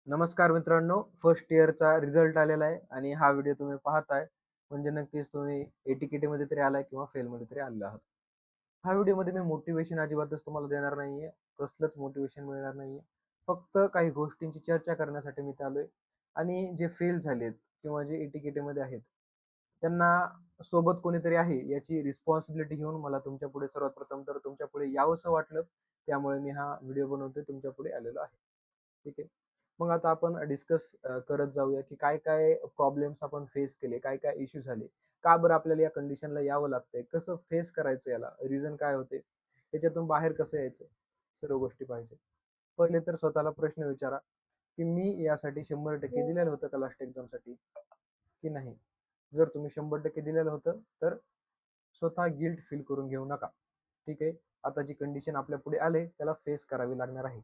नमस्कार मित्रांनो, first इयरचा result आलेला आहे आणि हा व्हिडिओ तुम्ही पाहताय म्हणजे नक्कीच तुम्ही ए-टी-के-टीमध्ये तरी आलाय किंवा फेलमध्ये तरी आलेला आहात. हा व्हिडिओमध्ये मी मोटिव्हेशन अजिबातच तुम्हाला देणार नाहीये. कसलंच मोटिव्हेशन मिळणार नाहीये. फक्त काही गोष्टींची चर्चा करण्यासाठी मी इथे आलोय आणि जे फेल झालेत किंवा जे ए-टी-के-टीमध्ये आहेत, त्यांना सोबत कोणीतरी आहे याची रिस्पॉन्सिबिलिटी घेऊन मला तुमच्यापुढे सर्वात प्रथम तर तुमच्यापुढे यावंसं वाटलं. त्यामुळे मी हा व्हिडिओ बनवतोय, तुमच्यापुढे आलेलो आहे. ठीक आहे. मग आता आपण डिस्कस करत जाऊया, की काय-काय प्रॉब्लेम्स आपण फेस केले, काय-काय इश्यू झाले. का बरं आपल्याला या कंडिशनला यावं लागतंय? कसं फेस करायचं याला? रिझन काय होते? त्याच्यातून बाहेर कसं यायचं? सर्व गोष्टी पाहिजे. पहिले तर स्वतःला प्रश्न विचारा, की मी यासाठी 100% दिलेलं होतं का लास्ट एक्झामसाठी, की नाही? जर तुम्ही 100% दिलेलं होतं, तर स्वतः गिल्ट फील करून घेऊ नका. ठीक आहे. आता जी कंडिशन आपल्या पुढे आले त्याला फेस करावी लागणार आहे.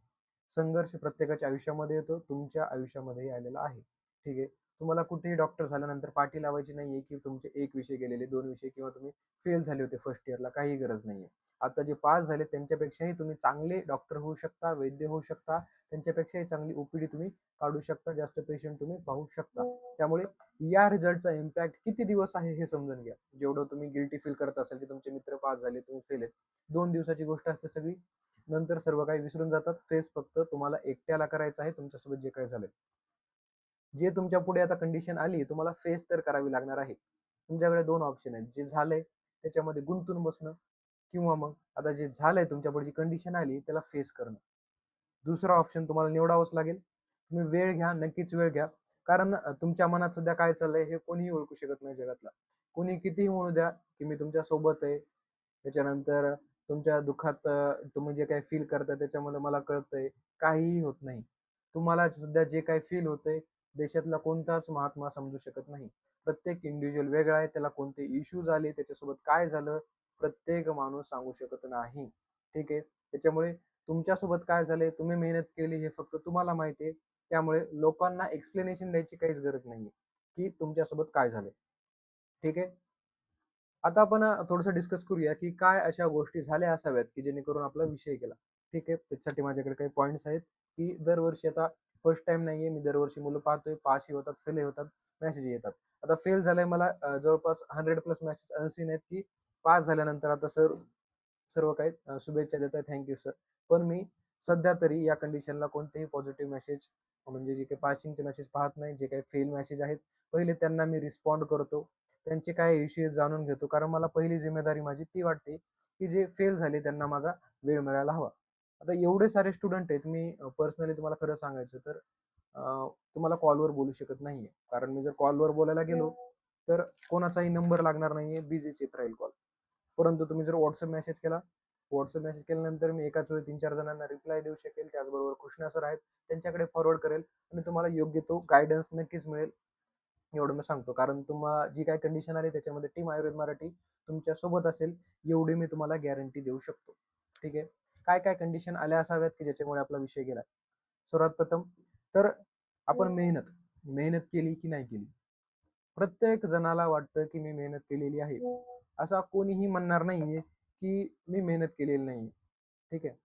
संघर्ष प्रत्येकाच्या आयुष्यामध्ये येतो, तुमच्या आयुष्यामध्येही आलेला आहे. ठीक आहे. तुम्हाला कुठेही डॉक्टर झाल्यानंतर पाठी लावायची नाहीये, की तुमचे 1 विषय गेलेले, 2 विषय किंवा तुम्ही फेल झाले होते फर्स्ट इयरला, काही गरज नाहीये. आता जे पास झाले त्यांच्यापेक्षाही तुम्ही चांगले डॉक्टर होऊ शकता, वैद्य होऊ शकता. त्यांच्यापेक्षाही चांगली ओ तुम्ही काढू शकता, जास्त पेशंट तुम्ही पाहू शकता. त्यामुळे या रिझल्टचा इम्पॅक्ट किती दिवस आहे हे समजून घ्या. जेवढं तुम्ही गिल्टी फील करत असाल, की तुमचे मित्र पास झाले, तुम्ही फेल आहेत. 2 दिवसाची गोष्ट असते सगळी. नंतर सर्व काही विसरून जातात. फेस फक्त तुम्हाला एकट्याला करायचं आहे, तुमच्यासोबत जे काही झालंय. जे तुमच्या पुढे आता कंडिशन आली, तुम्हाला फेस तर करावी लागणार आहे. तुमच्याकडे 2 ऑप्शन आहेत. जे झालंय त्याच्यामध्ये गुंतून बसणं किंवा मग आता जे झालंय तुमच्या पुढे जी कंडिशन आली त्याला फेस करणं. दुसरा ऑप्शन तुम्हाला निवडावाच लागेल. तुम्ही वेळ घ्या, नक्कीच वेळ घ्या. कारण तुमच्या मनात सध्या काय चाललंय हे कोणीही ओळखू शकत नाही जगातला. कोणी कितीही म्हणू द्या, की मी तुमच्या सोबत आहे. त्याच्यानंतर तुमच्या दुःखात तुम्ही जे काही फील करताय त्याच्यामध्ये मला कळतंय. काहीही होत नाही. तुम्हाला सध्या जे काही फील होतंय, देशातला कोणताच महात्मा समजू शकत नाही. प्रत्येक इंडिव्हिज्युअल वेगळा आहे. त्याला कोणते इश्यूज आले, त्याच्यासोबत काय झालं, प्रत्येक माणूस सांगू शकत नाही. ठीक आहे. त्याच्यामुळे तुमच्यासोबत काय झालंय, तुम्ही मेहनत केली हे फक्त तुम्हाला माहिती आहे. त्यामुळे लोकांना एक्सप्लेनेशन द्यायची काहीच गरज नाहीये, की तुमच्यासोबत काय झालंय. ठीक आहे. आता आपण थोडंसं डिस्कस करूया, की काय अशा गोष्टी झाल्या असाव्यात, की जेणेकरून आपला विषय गेला. ठीक आहे. त्याच्यासाठी माझ्याकडे काही पॉइंट्स आहेत, की दरवर्षी आता फर्स्ट टाईम नाहीये. मी दरवर्षी मुलं पाहतोय, पासही होतात, फेलही होतात, मेसेजही येतात. आता फेल झालंय मला जवळपास 100 प्लस मेसेज अनसीन आहेत, की पास झाल्यानंतर आता सर सर्व काही शुभेच्छा देत आहे. Thank sir. पण मी सध्या तरी या कंडिशनला कोणतेही पॉझिटिव्ह मेसेज म्हणजे जे काही पासिंगचे मेसेज पाहत नाही. जे काही फेल मेसेज आहेत, पहिले त्यांना मी रिस्पॉन्ड करतो. त्यांचे काय इश्यू जाणून घेतो. कारण मला पहिली जिम्मेदारी माझी ती वाटते, की जे फेल झाले त्यांना माझा वेळ मिळायला हवा. आता एवढे सारे स्टुडंट आहेत. मी पर्सनली तुम्हाला खरं सांगायचं तर तुम्हाला कॉलवर बोलू शकत नाहीये. कारण मी जर कॉलवर बोलायला गेलो, तर कोणाचाही नंबर लागणार नाहीये. बिझीच येत राहील कॉल. परंतु तुम्ही जर WhatsApp मेसेज केल्यानंतर मी एकाच वेळी 3-4 जणांना रिप्लाय देऊ शकेल. त्याचबरोबर कृष्णा सर आहेत, त्यांच्याकडे फॉरवर्ड करेल आणि तुम्हाला योग्य तो गाईडन्स नक्कीच मिळेल. एवढं मी सांगतो. कारण तुम्हाला जी काही कंडिशन आली त्याच्यामध्ये टीम आयुर्वेद मराठी तुमच्या सोबत असेल, एवढी मी तुम्हाला गॅरंटी देऊ शकतो. ठीक आहे. काय-काय कंडिशन आल्या असाव्यात, की ज्याच्यामुळे आपला विषय गेला. सर्वात प्रथम तर आपण मेहनत केली की नाही केली? प्रत्येक जणाला वाटतं, की मी मेहनत केलेली आहे. असा कोणीही म्हणणार नाहीये, की मी मेहनत केलेली नाहीये. ठीक आहे.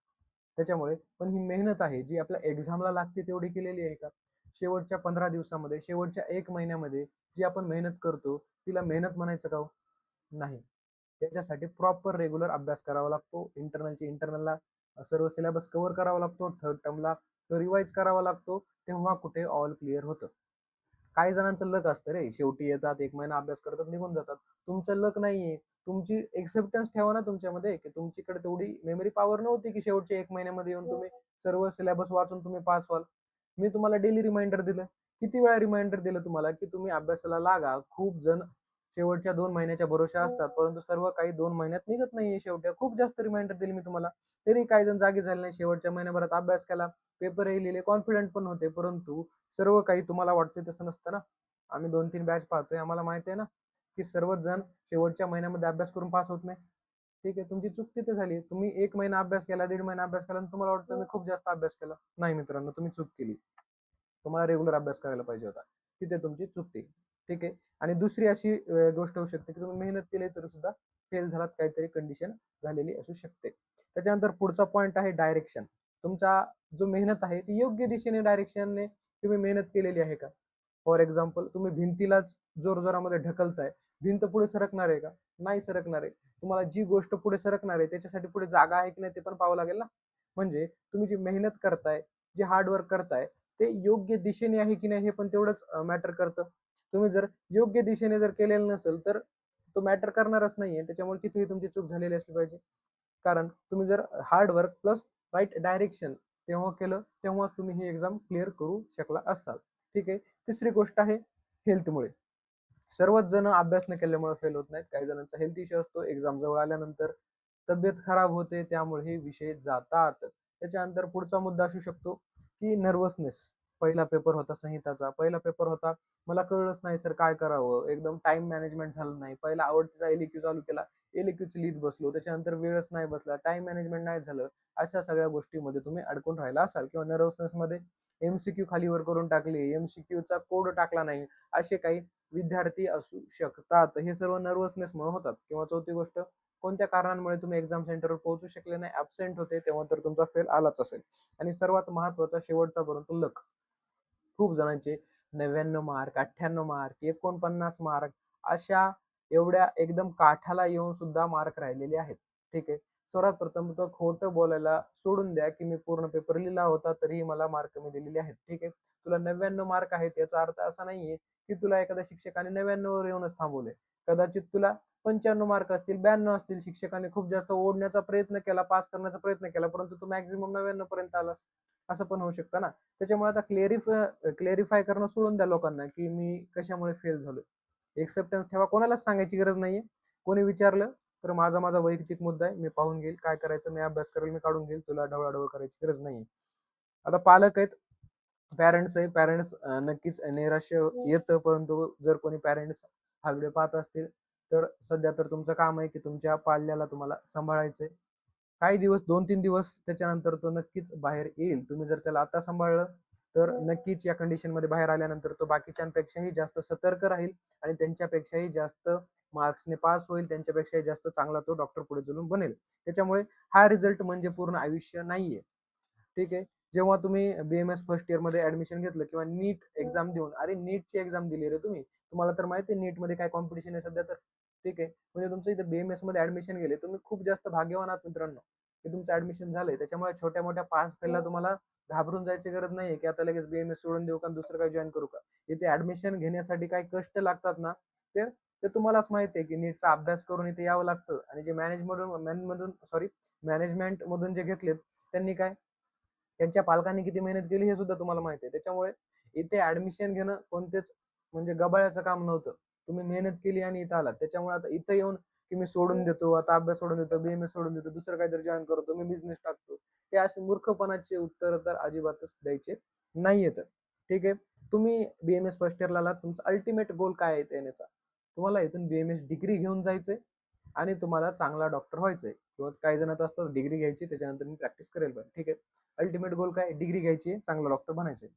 त्याच्यामुळे पण ही मेहनत आहे जी आपल्या एक्झामला लागते तेवढी केलेली आहे का? शेवटच्या 15 दिवसामध्ये, शेवटच्या 1 महिन्यामध्ये जी आपण मेहनत करतो, तिला मेहनत म्हणायचं का हो? नाही. त्याच्यासाठी प्रॉपर रेग्युलर अभ्यास करावा लागतो. इंटरनलला सर्व सिलेबस कव्हर करावा लागतो. थर्ड टर्मला रिवाईज करावा लागतो. तेव्हा कुठे ऑल क्लिअर होतं. काही जणांचं लक असतं रे. शेवटी येतात, 1 महिना अभ्यास करतात, निघून जातात. तुमचं लक नाहीये. तुमची एक्सेप्टन्स ठेवा ना तुमच्यामध्ये, की तुमच्याकडे तेवढी मेमरी पॉवर नव्हती, की शेवटच्या 1 महिन्यामध्ये येऊन तुम्ही सर्व सिलेबस वाचून तुम्ही पास व्हाल. मी तुम्हाला डेली रिमाइंडर दिलं. किती वेळा रिमाइंडर दिलं तुम्हाला, की तुम्ही अभ्यासाला लागा. खूप जण शेवटच्या 2 महिन्याच्या भरोश्यावर असतात, परंतु सर्व काही 2 महिन्यात निघत नाहीये शेवटी. खूप जास्त रिमाइंडर दिले मी तुम्हाला. तरी काही जण जागे झाले नाही. शेवटच्या महिन्याभरात अभ्यास केला, पेपरही लिहिले, कॉन्फिडंट पण होते. परंतु सर्व काही तुम्हाला वाटते तसं नसतं ना. आम्ही 2-3 बॅच पाहतोय. आम्हाला माहिती आहे ना, की सर्वच जण शेवटच्या महिन्यामध्ये अभ्यास करून पास होत नाही. ठीक आहे. तुमची चूक तिथे झाली. तुम्ही 1 महिना अभ्यास केला, 1.5 महिना अभ्यास केला आणि तुम्हाला वाटतं मी खूप जास्त अभ्यास केला. नाही मित्रांनो, तुम्ही चूक केली. तुम्हाला रेग्युलर अभ्यास करायला पाहिजे होता. तिथे तुमची चुकते. ठीक आहे. आणि दुसरी अशी गोष्ट होऊ शकते, की तुम्ही मेहनत केली तरी सुद्धा फेल झालात, काहीतरी कंडिशन झालेली असू शकते. त्याच्यानंतर पुढचा पॉइंट आहे डायरेक्शन. तुमचा जो मेहनत आहे ती योग्य दिशेने डायरेक्शनने तुम्ही मेहनत केलेली आहे का? फॉर एक्झाम्पल तुम्ही भिंतीलाच जोरजोरामध्ये ढकलताय, भिंत पुढे सरकणार आहे का? नाही सरकणार आहे. तुम्हाला जी गोष्ट पुढे सरकणार आहे त्याच्यासाठी पुढे जागा आहे की नाही ते पण पाहावं लागेल ना. म्हणजे तुम्ही जी मेहनत करताय, जे हार्डवर्क करताय, ते योग्य दिशेने आहे की नाही हे पण तेवढंच मॅटर करतं. तुम्ही जर योग्य दिशेने जर केलेलं नसेल तर तो मॅटर करणारच नाहीये. त्याच्यामुळे तिथेही तुमची चूक झालेली असली पाहिजे. कारण तुम्ही जर हार्डवर्क प्लस राईट डायरेक्शन तेव्हा केलं, तेव्हाच तुम्ही ही एक्झाम क्लिअर करू शकला असाल. ठीक आहे. तिसरी गोष्ट आहे हेल्थमुळे. सर्वच जण अभ्यास न केल्यामुळे फेल होत नाहीत. काही जणांचा हेल्थ इश्यू असतो. एक्झाम जवळ आल्यानंतर तब्येत खराब होते, त्यामुळे हे विषय जातात. त्याच्यानंतर पुढचा मुद्दा असू शकतो की नर्वसनेस. पहिला पेपर होता संहिताचा. पहिला पेपर होता. मला कळलंच नाही सर काय करावं. एकदम टाइम मॅनेजमेंट झालं नाही. पहिला आवडतीचा एलईक्यू चालू केला. एलईक्यूची लिहित बसलो. त्याच्यानंतर वेळच नाही बसला. टाइम मॅनेजमेंट नाही झालं. अशा सगळ्या गोष्टींमध्ये तुम्ही अडकून राहिला असाल किंवा नर्वसनेसमध्ये एमसीक्यू खालीवर करून टाकले, एमसीक्यूचा कोड टाकला नाही, असे काही विद्यार्थी असू शकतात. हे सर्व नर्वसनेसमुळे होतात. किंवा चौथी गोष्ट, कोणत्या कारणांमुळे तुम्ही एक्झाम सेंटरवर पोहोचू शकले नाही, ॲब्सेंट होते, तेव्हा तर तुमचा फेल आलाच असेल. आणि सर्वात महत्त्वाचा शेवटचा परंतु लक. खूप जणांचे 99 मार्क, 98 मार्क, 49 मार्क अशा एवढ्या एकदम काठाला येऊन सुद्धा मार्क राहिलेले आहेत. ठीक आहे. सर्वात प्रथम तर खोटं बोलायला सोडून द्या, की मी पूर्ण पेपर लिहिला होता तरीही मला मार्क कमी दिलेले आहेत. ठीक आहे. तुला 99 मार्क आहेत याचा अर्थ असा नाहीये, की तुला एखाद्या शिक्षकाने 99 वर येऊनच थांबवले. कदाचित तुला 95 मार्क असतील, 92 असतील. शिक्षकाने खूप जास्त ओढण्याचा प्रयत्न केला, पास करण्याचा प्रयत्न केला, परंतु तू मॅक्झिमम 99 पर्यंत आलास. असं पण होऊ शकतं ना. त्याच्यामुळे आता क्लेरिफाय करणं सोडून द्या लोकांना, की मी कशामुळे फेल झालोय. एक्सेप्टन्स ठेवा. कोणालाच सांगायची गरज नाहीये. कोणी विचारलं तर माझा माझा वैयक्तिक मुद्दा आहे. मी पाहून घेईल काय करायचं, मी अभ्यास करेल, मी काढून घेईल. तुला ढवळाढवळ करायची गरज नाहीये. आता पालक आहेत, पॅरेंट्स आहे. पॅरेंट्स नक्कीच नैराश्य येतं, परंतु जर कोणी पॅरेंट्स हा व्हिडिओ पाहत असतील तर सध्या तर तुमचं काम आहे की तुमच्या पाल्याला तुम्हाला सांभाळायचंय. काही दिवस 2-3 दिवस त्याच्यानंतर तो नक्कीच बाहेर येईल. तुम्ही जर त्याला आता सांभाळलं तर नक्कीच या कंडिशनमध्ये बाहेर आल्यानंतर तो बाकीच्यांपेक्षाही जास्त सतर्क राहील आणि त्यांच्यापेक्षाही जास्त मार्क्सने पास होईल. त्यांच्यापेक्षाही जास्त चांगला तो डॉक्टर पुढे चालून बनेल. त्याच्यामुळे हा रिझल्ट म्हणजे पूर्ण आयुष्य नाहीये. ठीक आहे. जेव्हा तुम्ही बीएमएस फर्स्ट इयर मध्ये ऍडमिशन घेतलं किंवा नीट एक्झाम देऊन, अरे नीटची एक्झाम दिली रे तुम्ही, तुम्हाला तर माहिती आहे नीट मध्ये काय कॉम्पिटिशन आहे सध्या तर. ठीक आहे. म्हणजे तुमचं इथं बीएमएस मध्ये ऍडमिशन गेले, तुम्ही खूप जास्त भाग्यवान आहात मित्रांनो, की तुमचं ऍडमिशन झालंय. त्याच्यामुळे छोट्या मोठ्या पास फेलला तुम्हाला घाबरून जायची गरज नाहीये, की आता लगेच बीएमएस सोडून देऊ का दुसरं काय जॉईन करू का. इथे ऍडमिशन घेण्यासाठी काय कष्ट लागतात ना, ते ते तुम्हालाच माहिती आहे, की नीटचा अभ्यास करून इथे यावं लागतं. आणि जे मॅनेजमेंट मधून जे घेतलेत त्यांनी काय, त्यांच्या पालकांनी किती मेहनत केली हे सुद्धा तुम्हाला माहिती आहे. त्याच्यामुळे इथे ऍडमिशन घेणं कोणतेच म्हणजे गबाळ्याचं काम नव्हतं. तुम्ही मेहनत केली आणि इथं आलात. त्याच्यामुळे आता इथं येऊन की मी सोडून देतो, आता अभ्यास सोडून देतो, बीएमएस सोडून देतो, दुसरं काहीतरी जॉईन करतो, मी बिझनेस टाकतो, हे असे मूर्खपणाचे उत्तर तर अजिबातच द्यायचे नाहीयेत. ठीक आहे. तुम्ही बीएमएस फर्स्ट इयरला आलात, तुमचा अल्टिमेट गोल काय आहे येण्याचा? तुम्हाला इथून बीएमएस डिग्री घेऊन जायचंय आणि तुम्हाला चांगला डॉक्टर व्हायचंय. किंवा काही जण असतात डिग्री घ्यायची त्याच्यानंतर मी प्रॅक्टिस करेल पण. ठीक आहे. अल्टिमेट गोल काय? डिग्री घ्यायची, चांगला डॉक्टर बनायचंय.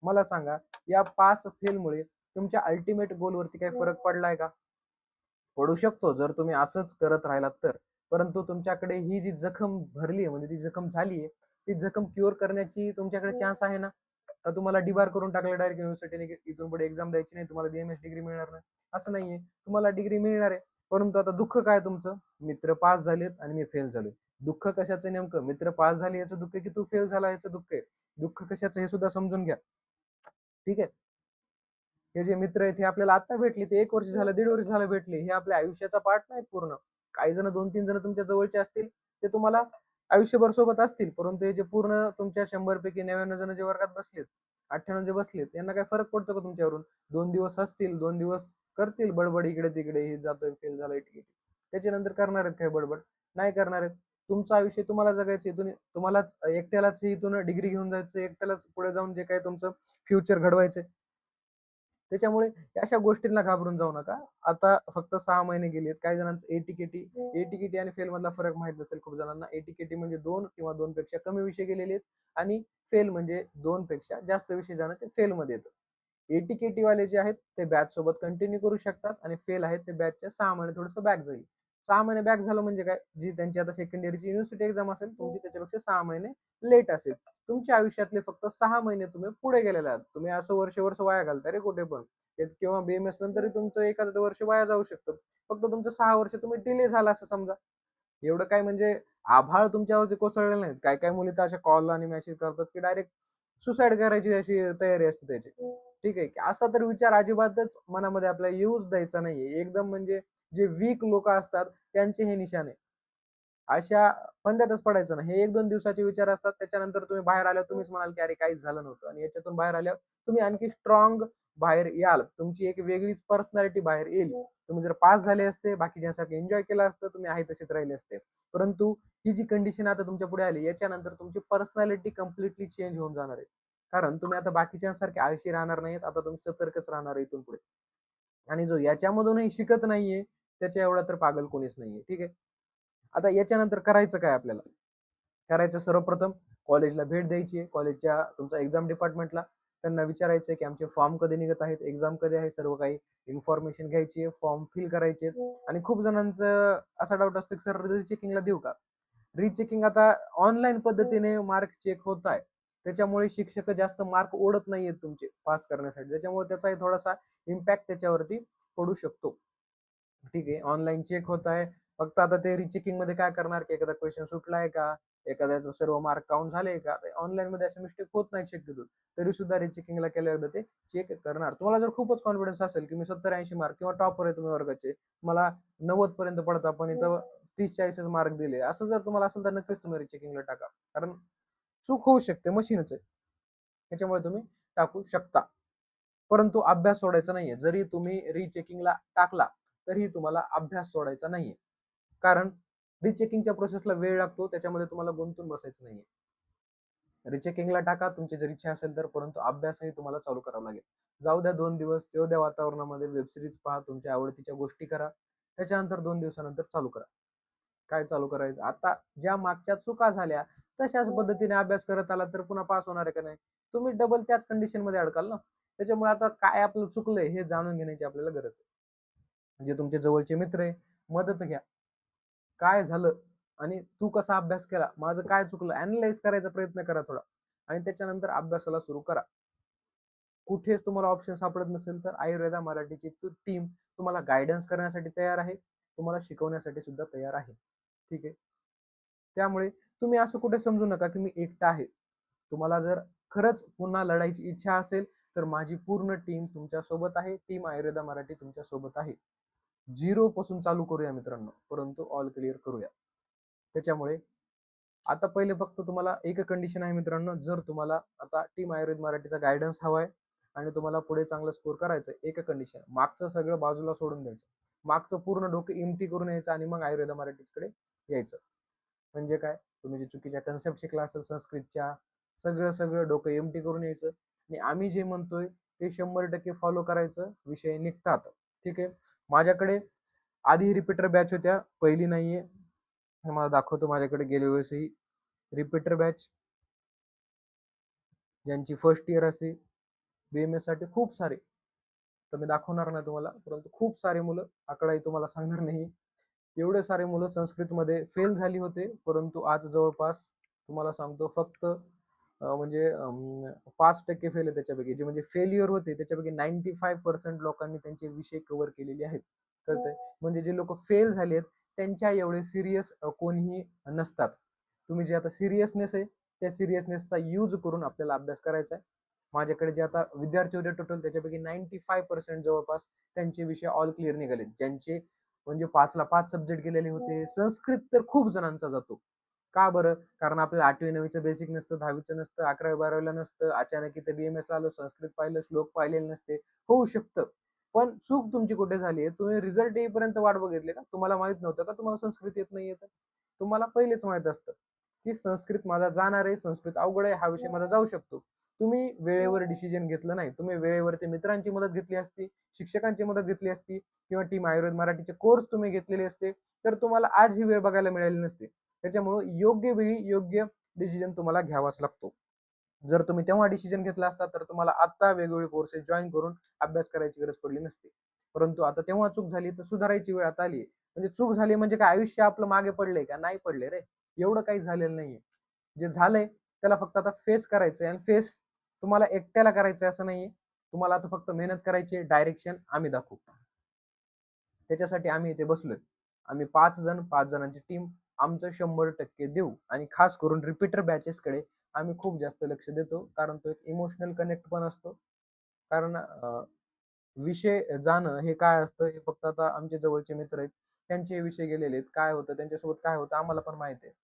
मला सांगा, या पास फेलमुळे तुमच्या अल्टिमेट गोलवरती काही फरक पडलाय का? पडू शकतो जर तुम्ही असंच करत राहिलात तर. परंतु तुमच्याकडे ही जी जखम भरली आहे, म्हणजे ती जखम झाली आहे, ती जखम क्युअर करण्याची तुमच्याकडे चान्स आहे ना. का तुम्हाला डिबार करून टाकलं डायरेक्ट युनिव्हर्सिटीने, इथून पुढे एक्झाम द्यायची नाही, तुम्हाला बीएमएस डिग्री मिळणार नाही? असं नाहीये. तुम्हाला डिग्री मिळणार आहे. परंतु आता दुःख काय तुमचं? मित्र पास झालेत आणि मी फेल झालोय. दुःख कशाचं नेमकं? मित्र पास झाले याचं दुःख की तू फेल झाला याचं दुःख आहे? दुःख कशाचं हे सुद्धा समजून घ्या. ठीक आहे. हे जे मित्र आहेत हे आपल्याला आता भेटले, ते 1 वर्ष झालं, 1.5 वर्ष झालं भेटले. हे आपल्या आयुष्याचा पार्ट नाहीत पूर्ण. काही जण 2-3 जण तुमच्या जवळचे असतील, ते तुम्हाला आयुष्यभर सोबत असतील. परंतु हे जे पूर्ण तुमच्या 100 पैकी 99 जण जे वर्गात बसलेत, 98 जे बसलेत, यांना काय फरक पडतो का तुमच्यावरून? 2 दिवस हसतील, 2 दिवस करतील बडबड इकडे-तिकडे, हे जातोय, फेल झालंय, ठीक आहे. त्याच्यानंतर करणार आहेत काय बडबड? नाही करणार आहेत. तुमचं आयुष्य तुम्हाला जगायचं, इथून तुम्हालाच एकट्यालाच इथून डिग्री घेऊन जायचं, एकट्यालाच पुढे जाऊन जे काही तुमचं फ्युचर घडवायचंय. त्याच्यामुळे अशा गोष्टींना घाबरून जाऊ नका. आता फक्त 6 महिने गेलेत. काही जणांचं एटीकेटी आणि फेल मधला फरक माहित नसेल खूप जणांना. एटीकेटी म्हणजे 2 किंवा 2 पेक्षा कमी विषय गेलेले आहेत आणि फेल म्हणजे 2 पेक्षा जास्त विषय जाणं ते फेलमध्ये येतं. एटीकेटी वाले जे आहेत ते बॅच सोबत कंटिन्यू करू शकतात आणि फेल आहेत ते बॅचच्या 6 महिने थोडंसं बॅक जाईल. 6 महिने बॅक झालं म्हणजे काय, जी त्यांची आता सेकंड इयरची युनिव्हर्सिटी एक्झाम असेल तुमची त्याच्यापेक्षा 6 महिने लेट असेल. तुमच्या आयुष्यातले फक्त 6 महिने तुम्ही पुढे गेलेले आहात. तुम्ही असं वर्ष वाया घालता रे कुठे पण. किंवा BMS नंतरही तुमचं एखादं वर्ष वाया जाऊ शकतं. फक्त तुमचं 6 वर्ष तुम्ही डिले झाला असं समजा. एवढं काय म्हणजे आभाळ तुमच्यावरती कोसळलेलं नाही. काय काय मुली तर अशा कॉल आणि मेसेज करतात की डायरेक्ट सुसाईड करायची अशी तयारी असते त्याची. ठीक आहे, की असा तर विचार अजिबातच मनामध्ये आपल्या येऊच द्यायचा नाहीये. एकदम म्हणजे जे वीक लोक असतात त्यांचे हे निशाणे. अशा फंद्यातच पडायचं नाही. हे 1-2 दिवसाचे विचार असतात. त्याच्यानंतर तुम्ही बाहेर आल्यावर तुम्हीच म्हणाल की अरे काहीच झालं नव्हतं आणि याच्यातून बाहेर आल्यावर तुम्ही आणखी स्ट्रॉंग बाहेर याल. तुमची एक वेगळीच पर्सनॅलिटी बाहेर येईल. तुम्ही जर पास झाले असते, बाकीच्यांसारखे एन्जॉय केलं असतं, तुम्ही आहे तसेच राहिले असते. परंतु ही जी कंडिशन आता तुमच्या पुढे आली, याच्यानंतर तुमची पर्सनॅलिटी कम्प्लिटली चेंज होऊन जाणार आहे. कारण तुम्ही आता बाकीच्यांसारखे आळशी राहणार नाहीत. आता तुम्ही सतर्कच राहणार आहे इथून पुढे. आणि जो याच्यामधूनही शिकत नाहीये, त्याच्या एवढा तर पागल कोणीच नाहीये. ठीक आहे. आता याच्यानंतर करायचं काय आपल्याला? करायचं सर्वप्रथम कॉलेजला भेट द्यायची आहे. कॉलेजच्या तुमचा एक्झाम डिपार्टमेंटला त्यांना विचारायचं आहे की आमचे फॉर्म कधी निघत आहेत, एक्झाम कधी आहे, सर्व काही इन्फॉर्मेशन घ्यायची आहे, फॉर्म फिल करायचे आणि खूप जणांचं असा डाऊट असतो की सर रिचेकिंगला देऊ का? रिचेकिंग आता ऑनलाईन पद्धतीने मार्क चेक होत आहे. त्याच्यामुळे शिक्षक जास्त मार्क ओढत नाहीयेत तुमचे पास करण्यासाठी. त्याच्यामुळे त्याचाही थोडासा इम्पॅक्ट त्याच्यावरती पडू शकतो. ठीक आहे, ऑनलाईन चेक होत आहे. फक्त आता ते रिचेकिंग मध्ये काय करणार की एखादा क्वेश्चन सुटलाय का, एखाद्याचं सर्व मार्क काउंट झाले का, ऑनलाईन मध्ये असे मिस्टेक होत नाही शक्यतो. तरी सुद्धा रिचेकिंगला केल्या एकदा ते चेक करणार. तुम्हाला जर खूपच कॉन्फिडन्स असेल की मी 70-80 मार्क किंवा टॉपर आहे तुम्ही वर्गाचे, मला 90 पर्यंत पडता पण इथं 30-40 मार्क दिले, असं जर तुम्हाला असेल तर नक्कीच तुम्ही रिचेकिंगला टाका. कारण चूक होऊ शकते, मशीनच आहे. त्याच्यामुळे तुम्ही टाकू शकता. परंतु अभ्यास सोडायचा नाहीये. जरी तुम्ही रिचेकिंगला टाकला तरी तुम्हाला अभ्यास सोडायचा नाहीये. कारण रिचेकिंगच्या प्रोसेसला वेळ लागतो, त्याच्यामध्ये तुम्हाला गुंतून बसायचं नाहीये. रिचेकिंगला टाका तुमची जर इच्छा असेल तर, परंतु अभ्यासही तुम्हाला चालू करावा लागेल. जाऊ द्या 2 दिवस, येऊ द्या वातावरणामध्ये, वेब सिरीज पहा, तुमच्या आवडतीच्या गोष्टी करा. त्याच्यानंतर 2 दिवसानंतर चालू करा. काय चालू करायचं? आता ज्या मागच्या चुका झाल्या तशाच पद्धतीने अभ्यास करत आला तर पुन्हा पास होणार आहे का नाही? तुम्ही डबल त्याच कंडिशन मध्ये अडकाल ना. त्याच्यामुळे आता काय आपलं चुकलंय हे जाणून घेण्याची आपल्याला गरज आहे. जे तुमचे जवळचे मित्र आहे, मदत घ्या. काय झालं आणि तू कसा अभ्यास केला, माझं काय चुकलं, अॅनलाइज करायचा प्रयत्न करा थोडा आणि त्याच्यानंतर अभ्यासाला सुरू करा. कुठेच तुम्हाला ऑप्शन सापडत नसेल तर आयुर्वेदा मराठीची टीम तुम्हाला गायडन्स करण्यासाठी तयार आहे, तुम्हाला शिकवण्यासाठी सुद्धा तयार आहे. ठीक आहे. त्यामुळे तुम्ही असं कुठे समजू नका की मी एकटा आहे. तुम्हाला जर खरंच पुन्हा लढायची इच्छा असेल तर माझी पूर्ण टीम तुमच्या सोबत आहे. टीम आयुर्वेदा मराठी तुमच्या सोबत आहे. झिरो पासून चालू करूया मित्रांनो, परंतु ऑल क्लिअर करूया. त्याच्यामुळे आता पहिले फक्त तुम्हाला एक कंडिशन आहे मित्रांनो, जर तुम्हाला आता टीम आयुर्वेद मराठीचा गायडन्स हवाय आणि तुम्हाला पुढे चांगलं स्कोर करायचं, एक कंडिशन, मागचं सगळं बाजूला सोडून द्यायचं. मागचं पूर्ण डोकं एम्प्टी करून यायचं आणि मग आयुर्वेद मराठीकडे यायचं. म्हणजे काय, तुम्ही जे चुकीच्या कन्सेप्ट शिकला असेल संस्कृतच्या, सगळं सगळं डोकं एम्प्टी करून यायचं आणि आम्ही जे म्हणतोय ते 100% फॉलो करायचं, विषय निघतात. ठीक आहे. माझ्याकडे आधी रिपीटर बॅच होत्या, पहिली नाहीये. तुम्हाला दाखवतो माझ्याकडे गेल्या वेळेसही रिपीटर बॅच, ज्यांची फर्स्ट इयर असते BMS साठी खूप सारे, तर मी दाखवणार नाही तुम्हाला, परंतु खूप सारे मुलं, आकडाही तुम्हाला सांगणार नाही, एवढे सारे मुलं संस्कृतमध्ये फेल झाली होते. परंतु आज जवळपास तुम्हाला सांगतो फक्त म्हणजे 5% फेल आहे त्याच्यापैकी, जे म्हणजे फेल्युअर होते त्याच्यापैकी 95% लोकांनी त्यांचे विषय कव्हर केलेले आहेत. कळतंय? म्हणजे जे लोक फेल झालेत त्यांच्या एवढे सिरियस कोणीही नसतात. तुम्ही जे आता सिरियसनेस आहे त्या सिरियसनेसचा यूज करून आपल्याला अभ्यास करायचा आहे. माझ्याकडे जे आता विद्यार्थी होते टोटल त्याच्यापैकी 95% जवळपास त्यांचे विषय ऑल क्लिअर निघाले, ज्यांचे म्हणजे 5ला 5 सब्जेक्ट गेलेले होते. संस्कृत तर खूप जणांचा जातो. का बरं? कारण आपल्याला 8वी-9वीचं बेसिक नसतं, 10वीचं नसतं, 11वी-12वीला नसतं. अचानक इथे BMS ला आलो, संस्कृत पाहिलं, श्लोक पाहिलेले नसते. होऊ शकतं. पण चूक तुमची कुठे झाली आहे? तुम्ही रिझल्ट येईपर्यंत वाट बघितली का? तुम्हाला माहित नव्हतं का तुम्हाला संस्कृत येत नाहीये तर? तुम्हाला पहिलेच माहित असतं की संस्कृत माझा जाणार आहे, संस्कृत अवघड आहे, हा विषय माझा जाऊ शकतो. तुम्ही वेळेवर डिसिजन घेतलं नाही. तुम्ही वेळेवरती मित्रांची मदत घेतली असती, शिक्षकांची मदत घेतली असती किंवा टीम आयुर्वेद मराठीचे कोर्स तुम्ही घेतलेले असते, तर तुम्हाला आज ही वेळ बघायला मिळाली नसते. त्याच्यामुळे योग्य वेळी योग्य डिसिजन तुम्हाला घ्यावाच लागतो. जर तुम्ही तेव्हा डिसिजन घेतला असता तर तुम्हाला आता वेगवेगळे कोर्सेस जॉईन करून अभ्यास करायची गरज पडली नसती. परंतु आता तेव्हा चूक झाली तर सुधारायची वेळ आता आली. म्हणजे चूक झाली म्हणजे काय आयुष्य आपलं मागे पडलंय का? नाही पडले रे. एवढं काही झालेलं नाहीये. जे झालंय त्याला फक्त आता फेस करायचंय आणि फेस तुम्हाला एकट्याला करायचंय असं नाहीये. तुम्हाला आता फक्त मेहनत करायची, डायरेक्शन आम्ही दाखवू. त्याच्यासाठी आम्ही इथे बसलोय. आम्ही 5 जण, 5 जणांची टीम आमचं 100% देऊ आणि खास करून रिपीटर बॅचेसकडे आम्ही खूप जास्त लक्ष देतो. कारण तो एक इमोशनल कनेक्ट पण असतो. कारण विषय जाणं हे काय असतं हे फक्त आता आमचे जवळचे मित्र आहेत. त्यांचे विषय गेलेले आहेत. काय होतं त्यांच्यासोबत काय होतं आम्हाला पण माहिती आहे.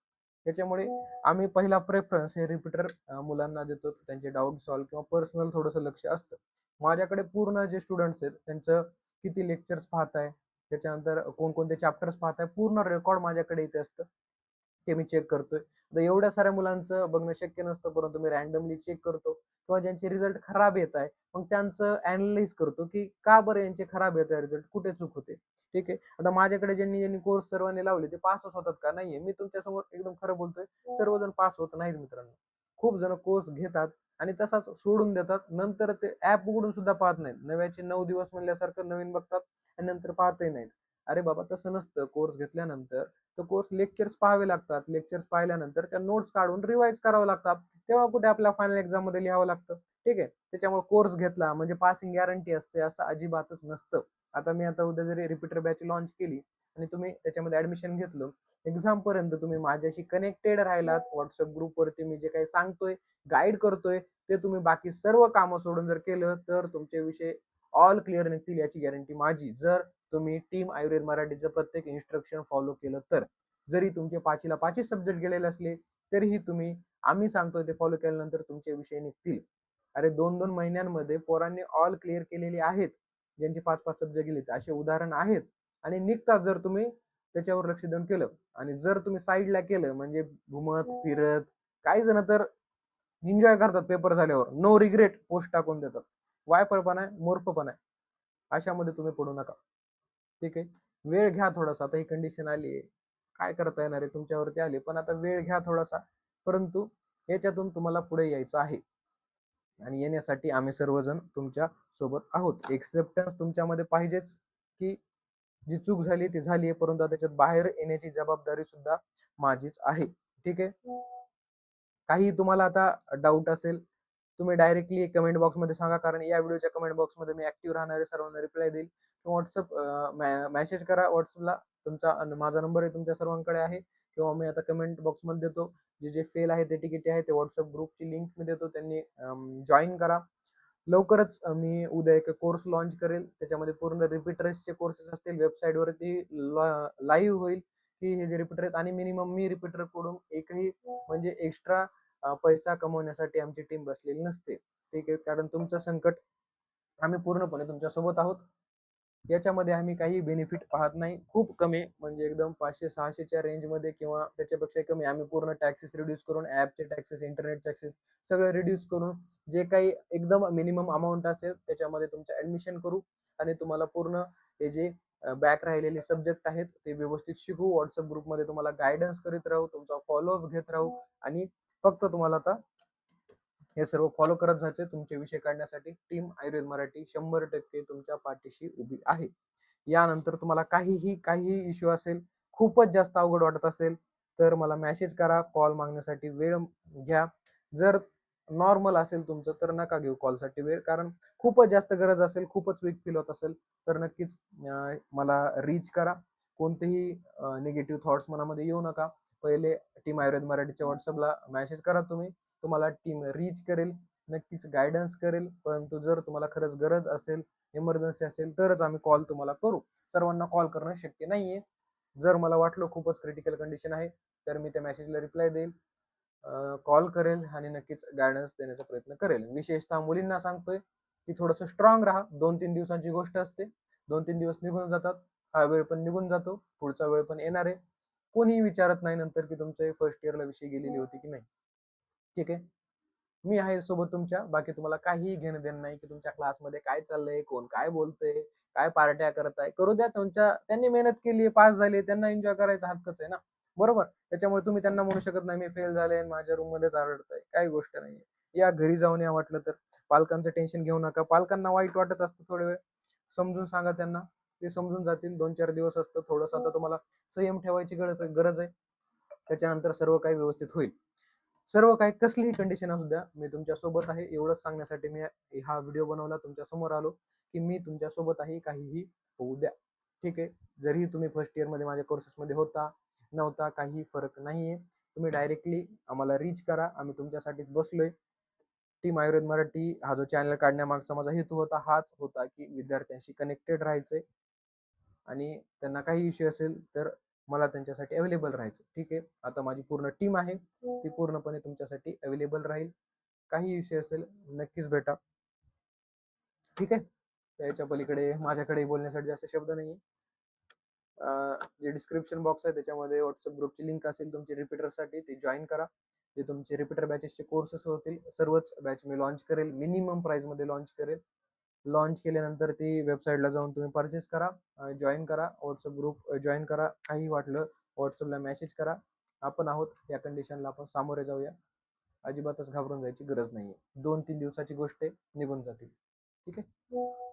त्याच्यामुळे आम्ही पहिला प्रेफरन्स हे रिपीटर मुलांना देतो. त्यांचे डाउट सॉल्व्ह किंवा पर्सनल थोडंसं लक्ष असतं. माझ्याकडे पूर्ण जे स्टुडंट्स आहेत त्यांचं किती लेक्चर्स पाहताय, त्याच्यानंतर कोणकोणते चॅप्टर्स पाहताय, पूर्ण रेकॉर्ड माझ्याकडे इथे असतं. ते मी चेक करतोय. आता एवढ्या साऱ्या मुलांचं बघणं शक्य नसतं, परंतु मी रँडमली चेक करतो किंवा ज्यांचे रिझल्ट खराब येत आहे, मग त्यांचं अॅनलाइज करतो, की का बरं यांचे खराब येत आहे रिझल्ट, कुठे चूक होते. ठीक आहे. आता माझ्याकडे ज्यांनी ज्यांनी कोर्स सर्वांनी लावले ते पासच होतात का? नाहीये. मी तुमच्यासमोर एकदम खरं बोलतोय. सर्वजण पास होत नाहीत मित्रांनो. खूप जण कोर्स घेतात आणि तसाच सोडून देतात. नंतर ते ऍप उघडून सुद्धा पाहत नाहीत. नव्याचे 9 दिवस म्हणल्यासारखं नवीन बघतात आणि नंतर पाहतही नाहीत. अरे बाबा तसं नसतं. कोर्स घेतल्यानंतर तो कोर्स लेक्चर्स पाहावे लागतात. लेक्चर्स पाहिल्यानंतर त्या नोट्स काढून रिवाइज करावं लागतात. तेव्हा कुठे आपल्या फायनल एक्झाम मध्ये लिहावं लागतं. ठीक आहे. त्याच्यामुळे कोर्स घेतला म्हणजे पासिंग गॅरंटी असते असं अजिबातच नसतं. आता उद्या जरी रिपीटर बॅच लॉन्च केली आणि तुम्ही त्याच्यामध्ये ऍडमिशन घेतलं, एक्झाम पर्यंत तुम्ही माझ्याशी कनेक्टेड राहिलात, व्हॉट्सअप ग्रुपवरती मी जे काही सांगतोय, गाईड करतोय, ते तुम्ही बाकी सर्व कामं सोडून जर केलं तर तुमचे विषय ऑल क्लिअर निघतील याची गॅरंटी माझी. जर तुम्ही टीम आयुर्वेद मराठीचं प्रत्येक इन्स्ट्रक्शन फॉलो केलं तर. जरी तुमचे 5ला 5 सब्जेक्ट गेलेले असले तरीही तुम्ही आम्ही सांगतोय ते फॉलो केल्यानंतर तुमचे विषय निघतील. अरे 2-2 महिन्यांमध्ये पोरांनी ऑल क्लिअर केलेले आहेत. ज्यांचे 5-5 सब्जेक्ट गेलेत असे उदाहरण आहेत आणि निघतात जर तुम्ही त्याच्यावर लक्ष देऊन केलं. आणि जर तुम्ही साईडला केलं म्हणजे घुमत फिरत, काही जण तर एन्जॉय करतात पेपर झाल्यावर, नो रिग्रेट पोस्ट टाकून देतात. वायफळपणा आहे, मूर्खपणा आहे. अशामध्ये तुम्ही पडू नका. ठीक आहे. वेळ घ्या थोडासा. आता ही कंडिशन आली आहे, काय करता येणार आहे, तुमच्यावरती आली, पण आता वेळ घ्या थोडासा. परंतु याच्यातून तुम्हाला पुढे यायचं आहे आणि येण्यासाठी आम्ही सर्वजण तुमच्या सोबत आहोत. एक्सेप्टन्स तुमच्यामध्ये पाहिजेच, की जी चूक झाली ती झाली आहे, परंतु त्याच्यात बाहेर येण्याची जबाबदारी सुद्धा माझीच आहे. ठीक आहे. काही तुम्हाला आता डाऊट असेल, तुम्ही डायरेक्टली कमेंट बॉक्समध्ये सांगा. कारण या व्हिडिओच्या कमेंट बॉक्समध्ये मी ऍक्टिव्ह राहणार आहे, सर्वांना रिप्लाय देईल. व्हॉट्सअप मेसेज करा व्हॉट्सअपला. तुमचा माझा नंबर आहे तुमच्या सर्वांकडे आहे, किंवा मी आता कमेंट बॉक्समध्ये देतो. जे जे फेल आहे ते तिकीट आहे ते व्हॉट्सअप ग्रुपची लिंक मी देतो, त्यांनी जॉईन करा. लवकरच मी उद्या एक कोर्स लॉन्च करेल. त्याच्यामध्ये पूर्ण रिपीटर्सचे कोर्सेस असतील. वेबसाईटवरती लाईव्ह होईल की हे जे रिपीटर आहेत, आणि मिनिमम मी रिपीटर कडून एकही म्हणजे एक्स्ट्रा पैसा कमवण्यासाठी आमची टीम बसलेली नसते. ठीक आहे. कारण तुमचं संकट आम्ही पूर्णपणे तुमच्या सोबत आहोत. याच्यामध्ये आम्ही काही बेनिफिट पाहत नाही. खूप कमी म्हणजे एकदम 500-600च्या रेंजमध्ये किंवा त्याच्यापेक्षा कमी आम्ही पूर्ण टॅक्सेस रिड्यूस करून, ॲपचे टॅक्सेस, इंटरनेट टॅक्सेस सगळं रिड्यूस करून जे काही एकदम मिनिमम अमाऊंट असेल त्याच्यामध्ये तुमचं ऍडमिशन करू आणि तुम्हाला पूर्ण हे जे बॅक राहिलेले सब्जेक्ट आहेत ते व्यवस्थित शिकू. व्हॉट्सअप ग्रुपमध्ये तुम्हाला गायडन्स करीत राहू, तुमचा फॉलोअप घेत राहू आणि फक्त तुम्हाला आता हे सर्व फॉलो करत जायचे. तुमचे विषय काढण्यासाठी टीम आयुर्वेद मराठी 100% तुमच्या पाठीशी उभी आहे. यानंतर तुम्हाला काहीही इश्यू असेल, खूपच जास्त अवघड वाटत असेल तर मला मेसेज करा. कॉल मागण्यासाठी वेळ घ्या. जर नॉर्मल असेल तुमचं तर नका घेऊ कॉलसाठी वेळ. कारण खूपच जास्त गरज असेल, खूपच वीक फील होत असेल तर नक्कीच मला रीच करा. कोणतेही निगेटिव्ह थॉट्स मनामध्ये येऊ नका. पहिले टीम आयुर्वेद मराठीच्या व्हॉट्सअपला मेसेज करा तुम्ही. तुम्हाला टीम रीच करेल, नक्कीच गायडन्स करेल. परंतु जर तुम्हाला खरंच गरज असेल, इमर्जन्सी असेल तरच आम्ही कॉल तुम्हाला करू. सर्वांना कॉल करणं शक्य नाहीये. जर मला वाटलं खूपच क्रिटिकल कंडिशन आहे तर मी त्या मेसेजला रिप्लाय देईल, कॉल करेल आणि नक्कीच गायडन्स देण्याचा प्रयत्न करेल. विशेषतः मुलींना सांगतोय की थोडंसं स्ट्रॉंग राहा. 2-3 दिवसांची गोष्ट असते. 2-3 दिवस निघून जातात. हा वेळ पण निघून जातो. पुढचा वेळ पण येणार आहे. कोणीही विचारत नाही नंतर की तुमचे फर्स्ट इयरला विषय गेलेली होती की नाही. ठीक आहे. मी आहे सोबत तुमच्या. बाकी तुम्हाला काहीही घेणं देणं नाही की तुमच्या क्लासमध्ये काय चाललंय, कोण काय बोलतंय, काय पार्ट्या करताय. करू द्या. त्यांनी मेहनत केली, पास झाले, त्यांना एन्जॉय करायचा हक्कच आहे ना. बरोबर? त्याच्यामुळे तुम्ही त्यांना म्हणू शकत नाही मी फेल झाले आणि माझ्या रूम मध्येच आरडताय. काही गोष्ट नाहीये. या घरी जाऊन या वाटलं तर. पालकांचं टेन्शन घेऊ नका. पालकांना वाईट वाटत असतं थोडे वेळ. समजून सांगा त्यांना. ते समजून जातील. 2-4 दिवस असतं. थोडंसं आता तुम्हाला संयम ठेवायची गरज आहे. त्याच्यानंतर सर्व काही व्यवस्थित होईल. सर्व काही कसलीही कंडिशन असू द्या, मी तुमच्या सोबत आहे एवढंच सांगण्यासाठी मी हा व्हिडिओ बनवला, तुमच्या समोर आलो, की मी तुमच्या सोबत आहे, काहीही होऊ द्या. ठीक आहे. जरी तुम्ही फर्स्ट इयरमध्ये माझ्या कोर्सेसमध्ये होता, नव्हता, काही फरक नाहीये. तुम्ही डायरेक्टली आम्हाला रीच करा. आम्ही तुमच्यासाठीच बसलोय. टीम आयुर्वेद मराठी हा जो चॅनल काढण्यामागचा माझा हेतू होता, हाच होता, की विद्यार्थ्यांशी कनेक्टेड राहायचंय आणि त्यांना काही इश्यू असेल तर मला त्यांच्यासाठी अवेलेबल राहायचं. ठीक आहे. आता माझी पूर्ण टीम आहे, ती पूर्णपणे तुमच्यासाठी अवेलेबल राहील. काही विषय असेल नक्कीच भेटा. ठीक आहे. त्याच्या पलीकडे माझ्याकडे बोलण्यासाठी जास्त शब्द नाही. जे डिस्क्रिप्शन बॉक्स आहे त्याच्यामध्ये व्हॉट्सअप ग्रुपची लिंक असेल तुमची रिपीटरसाठी, ती जॉईन करा. जे तुमचे रिपीटर बॅचेसचे कोर्सेस होतील सर्वच बॅच मी लॉन्च करेल, मिनिमम प्राइसमध्ये लॉन्च करेल. लॉन्च केल्यानंतर ती वेबसाईटला जाऊन तुम्ही परचेस करा, जॉईन करा, व्हॉट्सअप ग्रुप जॉईन करा. काही वाटलं व्हॉट्सअपला मेसेज करा. आपण आहोत, या कंडिशनला आपण सामोरे जाऊया. अजिबातच घाबरून जायची गरज नाहीये. 2-3 दिवसाची गोष्ट आहे, निघून जातील. ठीक आहे.